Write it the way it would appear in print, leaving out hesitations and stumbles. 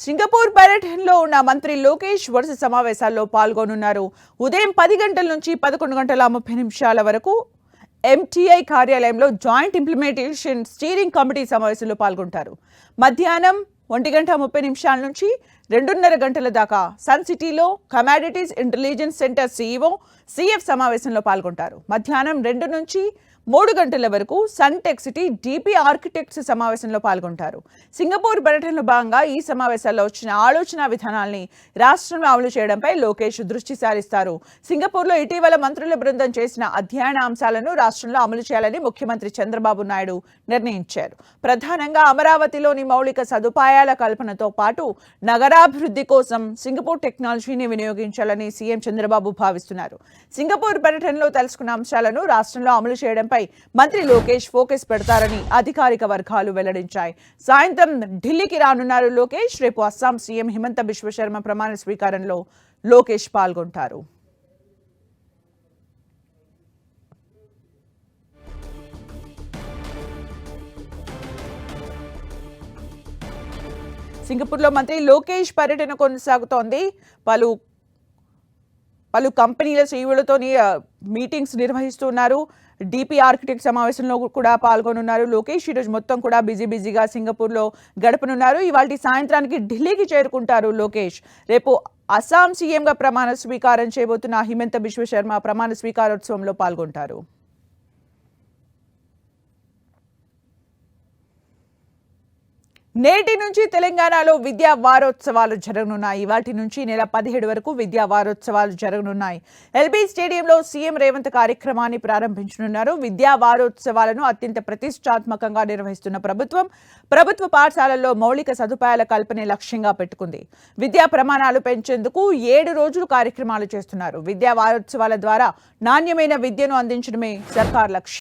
Singapore పర్యటనలో ఉన్న మంత్రి లోకేష్ వరుస సమావేశాల్లో పాల్గొనున్నారు. ఉదయం 10 గంటల నుంచి 11:30 వరకు ఎంటీఐ కార్యాలయంలో జాయింట్ ఇంప్లిమెంటేషన్ స్టీరింగ్ కమిటీ సమావేశంలో పాల్గొంటారు. మధ్యాహ్నం 1:30 నుంచి 2:30 గంటల దాకా సన్ సిటీలో commodities intelligence centre CEO CF సమావేశంలో పాల్గొంటారు. మధ్యాహ్నం 2 నుంచి 3 గంటల వరకు Sun Tech City DP architects సమావేశంలో పాల్గొంటారు. సింగపూర్ పర్యటనలో భాగంగా ఈ సమావేశాల్లో వచ్చిన ఆలోచన విధానాల్ని రాష్ట్రంలో అమలు చేయడంపై లోకేష్ దృష్టి సారిస్తారు. సింగపూర్లో ఇటీవల మంత్రుల బృందం చేసిన అధ్యయన అంశాలను రాష్ట్రంలో అమలు చేయాలని ముఖ్యమంత్రి చంద్రబాబు నాయుడు నిర్ణయించారు. ప్రధానంగా అమరావతిలోని మౌలిక సదుపాయాల కల్పనతో పాటు నగరాభివృద్ధి కోసం సింగపూర్ టెక్నాలజీని వినియోగించాలని సీఎం చంద్రబాబు భావిస్తున్నారు. సింగపూర్ పర్యటనలో తెలుసుకున్న అంశాలను రాష్ట్రంలో అమలు చేయడంపై మంత్రి లోకేష్ ఫోకస్ పెడతారని అధికారిక వర్గాలు వెల్లడించాయి. సాయంత్రం ఢిల్లీకి రానున్నారు లోకేష్. రేపు అస్సాం సీఎం హిమంత బిశ్వ శర్మ ప్రమాణ స్వీకారంలో లోకేష్ పాల్గొంటారు. సింగపూర్లో మంత్రి లోకేష్ పర్యటన కొనసాగుతోంది. పలు కంపెనీల సీఈఓలతో మీటింగ్స్ నిర్వహిస్తున్నారు. డీపీ ఆర్కిటెక్ట్ సమావేశంలో కూడా పాల్గొనున్నారు. లోకేష్ ఈరోజు మొత్తం కూడా బిజీగా సింగపూర్లో గడపనున్నారు. ఇవాళ సాయంత్రానికి ఢిల్లీకి చేరుకుంటారు లోకేష్. రేపు అస్సాం సీఎంగా ప్రమాణ స్వీకారం చేయబోతున్న హిమంత బిశ్వ శర్మ ప్రమాణ స్వీకారోత్సవంలో పాల్గొంటారు. నేటి నుంచి తెలంగాణలో విద్యా వారోత్సవాలు జరగనున్నాయి. వాటి నుంచి నెల 17 వరకు విద్యా వారోత్సవాలు జరగనున్నాయి. ఎల్బీ స్టేడియంలో సీఎం రేవంత్ కార్యక్రమాన్ని ప్రారంభించనున్నారు. విద్యా వారోత్సవాలను అత్యంత ప్రతిష్టాత్మకంగా నిర్వహిస్తున్న ప్రభుత్వ పాఠశాలల్లో మౌలిక సదుపాయాల కల్పనే లక్ష్యంగా పెట్టుకుంది. విద్యా ప్రమాణాలు పెంచేందుకు 7 రోజులు కార్యక్రమాలు చేస్తున్నారు. విద్యా వారోత్సవాల ద్వారా నాణ్యమైన విద్యను అందించడమే సర్కార్ లక్ష్యం.